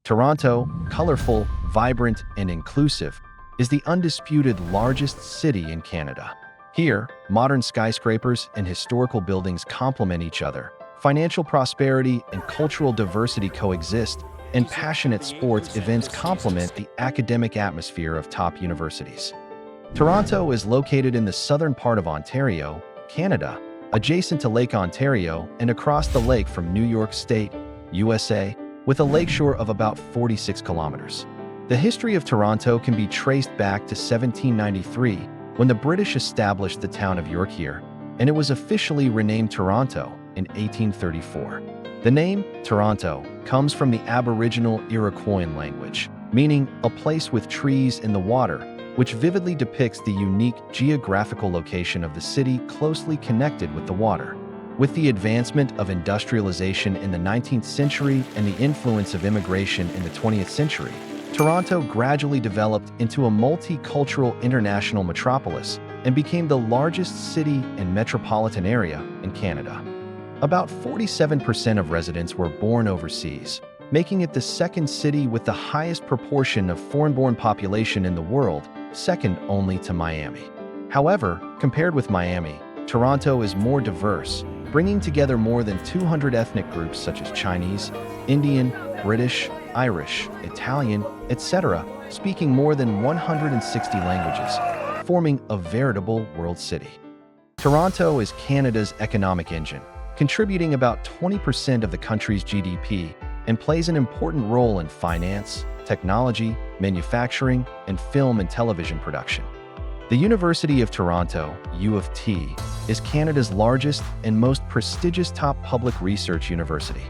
Toronto, colorful, vibrant, and inclusive, is the undisputed largest city in Canada. Here, modern skyscrapers and historical buildings complement each other. Financial prosperity and cultural diversity coexist, and passionate sports events complement the academic atmosphere of top universities. Toronto is located in the southern part of Ontario, Canada, adjacent to Lake Ontario and across the lake from New York State, USA, with a lakeshore of about 46 kilometers. The history of Toronto can be traced back to 1793, when the British established the town of York here, and it was officially renamed Toronto in 1834. The name Toronto comes from the Aboriginal Iroquois language, meaning a place with trees in the water, which vividly depicts the unique geographical location of the city closely connected with the water. With the advancement of industrialization in the 19th century and the influence of immigration in the 20th century, Toronto gradually developed into a multicultural international metropolis and became the largest city and metropolitan area in Canada. About 47% of residents were born overseas, making it the second city with the highest proportion of foreign-born population in the world, second only to Miami. However, compared with Miami, Toronto is more diverse, bringing together more than 200 ethnic groups such as Chinese, Indian, British, Irish, Italian, etc., speaking more than 160 languages, forming a veritable world city. Toronto is Canada's economic engine, contributing about 20% of the country's GDP and plays an important role in finance, technology, manufacturing, and film and television production. The University of Toronto, U of T, is Canada's largest and most prestigious top public research university.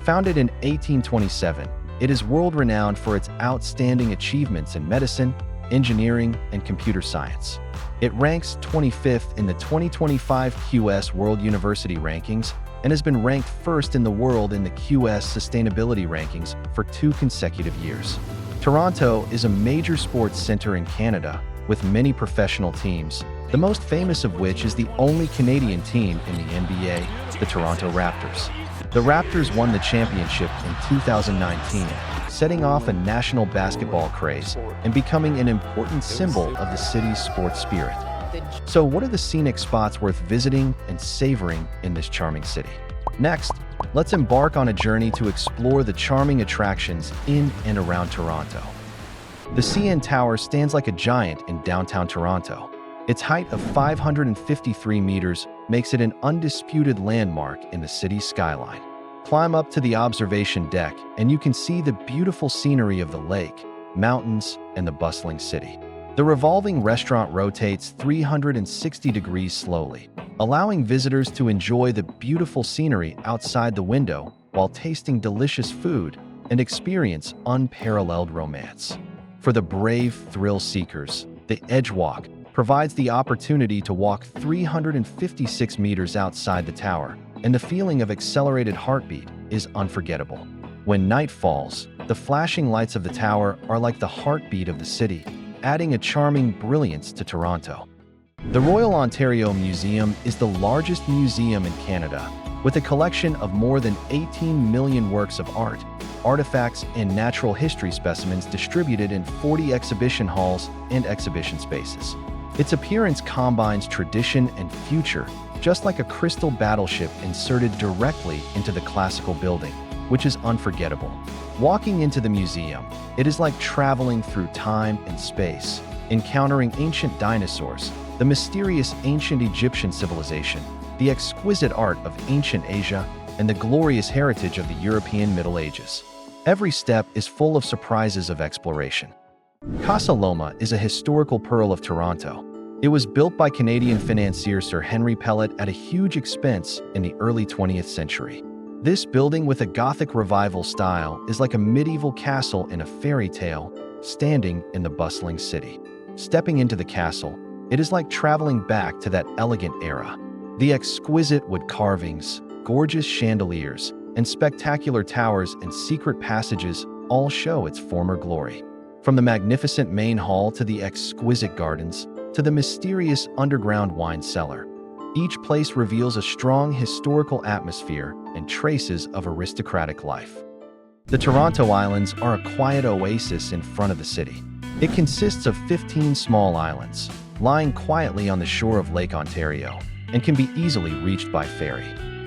Founded in 1827, it is world-renowned for its outstanding achievements in medicine, engineering, and computer science. It ranks 25th in the 2025 QS World University Rankings and has been ranked first in the world in the QS Sustainability Rankings for 2 consecutive years. Toronto is a major sports center in Canada with many professional teams, the most famous of which is the only Canadian team in the NBA, the Toronto Raptors. The Raptors won the championship in 2019, setting off a national basketball craze and becoming an important symbol of the city's sports spirit. So what are the scenic spots worth visiting and savoring in this charming city? Next, let's embark on a journey to explore the charming attractions in and around Toronto. The CN Tower stands like a giant in downtown Toronto. Its height of 553 meters makes it an undisputed landmark in the city's skyline. Climb up to the observation deck and you can see the beautiful scenery of the lake, mountains, and the bustling city. The revolving restaurant rotates 360 degrees slowly, allowing visitors to enjoy the beautiful scenery outside the window while tasting delicious food and experience unparalleled romance. For the brave thrill seekers, the Edgewalk provides the opportunity to walk 356 meters outside the tower, and the feeling of accelerated heartbeat is unforgettable. When night falls, the flashing lights of the tower are like the heartbeat of the city, adding a charming brilliance to Toronto. The Royal Ontario Museum is the largest museum in Canada, with a collection of more than 18 million works of art, artifacts, and natural history specimens distributed in 40 exhibition halls and exhibition spaces. Its appearance combines tradition and future, just like a crystal battleship inserted directly into the classical building, which is unforgettable. Walking into the museum, it is like traveling through time and space, encountering ancient dinosaurs, the mysterious ancient Egyptian civilization, the exquisite art of ancient Asia, and the glorious heritage of the European Middle Ages. Every step is full of surprises of exploration. Casa Loma is a historical pearl of Toronto. It was built by Canadian financier Sir Henry Pellet at a huge expense in the early 20th century. This building with a Gothic revival style is like a medieval castle in a fairy tale, standing in the bustling city. Stepping into the castle, it is like traveling back to that elegant era. The exquisite wood carvings, gorgeous chandeliers, and spectacular towers and secret passages all show its former glory. From the magnificent main hall to the exquisite gardens, to the mysterious underground wine cellar, each place reveals a strong historical atmosphere and traces of aristocratic life. The Toronto Islands are a quiet oasis in front of the city. It consists of 15 small islands, lying quietly on the shore of Lake Ontario, and can be easily reached by ferry.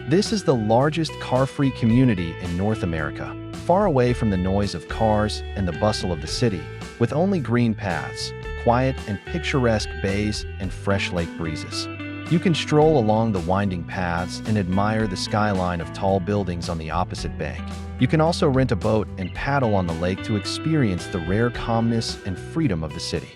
This is the largest car-free community in North America, far away from the noise of cars and the bustle of the city, with only green paths, quiet and picturesque bays, and fresh lake breezes. You can stroll along the winding paths and admire the skyline of tall buildings on the opposite bank. You can also rent a boat and paddle on the lake to experience the rare calmness and freedom of the city.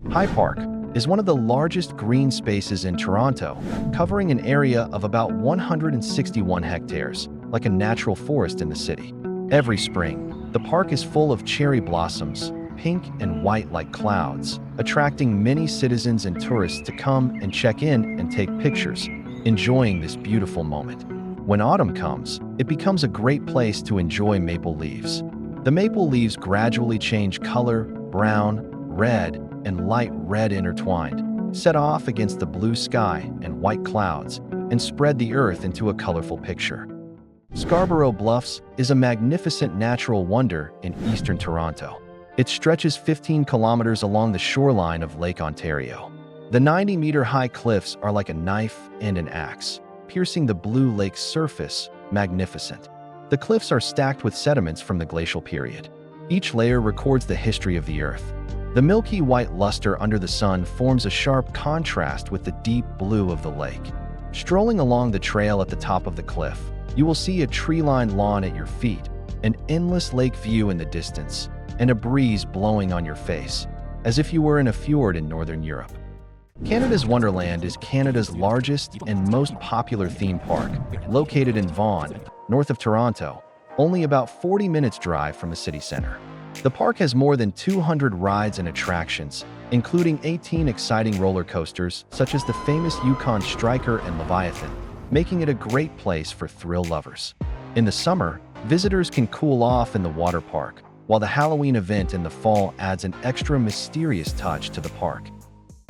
High Park is one of the largest green spaces in Toronto, covering an area of about 161 hectares, like a natural forest in the city. Every spring, the park is full of cherry blossoms, pink and white like clouds, attracting many citizens and tourists to come and check in and take pictures, enjoying this beautiful moment. When autumn comes, it becomes a great place to enjoy maple leaves. The maple leaves gradually change color, brown, red, and light red intertwined, set off against the blue sky and white clouds, and spread the earth into a colorful picture. Scarborough Bluffs is a magnificent natural wonder in eastern Toronto. It stretches 15 kilometers along the shoreline of Lake Ontario. The 90-meter-high cliffs are like a knife and an axe, piercing the blue lake's surface, magnificent. The cliffs are stacked with sediments from the glacial period. Each layer records the history of the Earth. The milky white luster under the sun forms a sharp contrast with the deep blue of the lake. Strolling along the trail at the top of the cliff, you will see a tree-lined lawn at your feet, an endless lake view in the distance, and a breeze blowing on your face, as if you were in a fjord in northern Europe. Canada's Wonderland is Canada's largest and most popular theme park, located in Vaughan, north of Toronto, only about 40 minutes drive from the city center. The park has more than 200 rides and attractions, including 18 exciting roller coasters such as the famous Yukon Striker and Leviathan, making it a great place for thrill lovers. In the summer, visitors can cool off in the water park, while the Halloween event in the fall adds an extra mysterious touch to the park.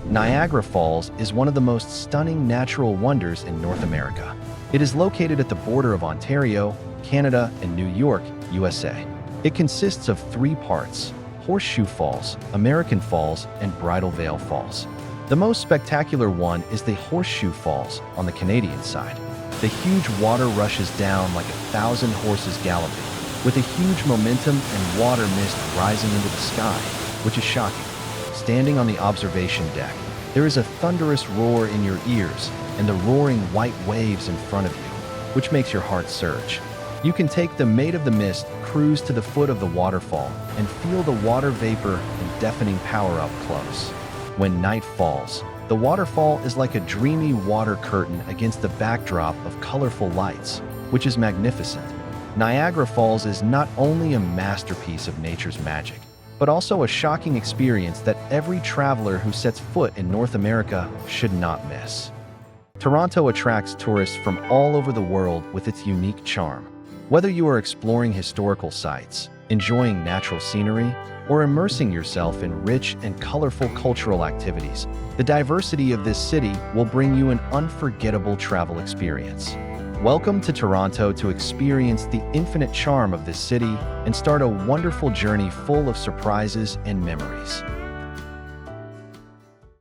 Niagara Falls is one of the most stunning natural wonders in North America. It is located at the border of Ontario, Canada, and New York, USA. It consists of 3 parts: Horseshoe Falls, American Falls, and Bridal Veil Falls. The most spectacular one is the Horseshoe Falls on the Canadian side. The huge water rushes down like 1,000 horses galloping, with a huge momentum and water mist rising into the sky, which is shocking. Standing on the observation deck, there is a thunderous roar in your ears and the roaring white waves in front of you, which makes your heart surge. You can take the Maid of the Mist cruise to the foot of the waterfall and feel the water vapor and deafening power up close. When night falls, the waterfall is like a dreamy water curtain against the backdrop of colorful lights, which is magnificent. Niagara Falls is not only a masterpiece of nature's magic, but also a shocking experience that every traveler who sets foot in North America should not miss. Toronto attracts tourists from all over the world with its unique charm. Whether you are exploring historical sites, enjoying natural scenery, or immersing yourself in rich and colorful cultural activities, the diversity of this city will bring you an unforgettable travel experience. Welcome to Toronto to experience the infinite charm of this city and start a wonderful journey full of surprises and memories.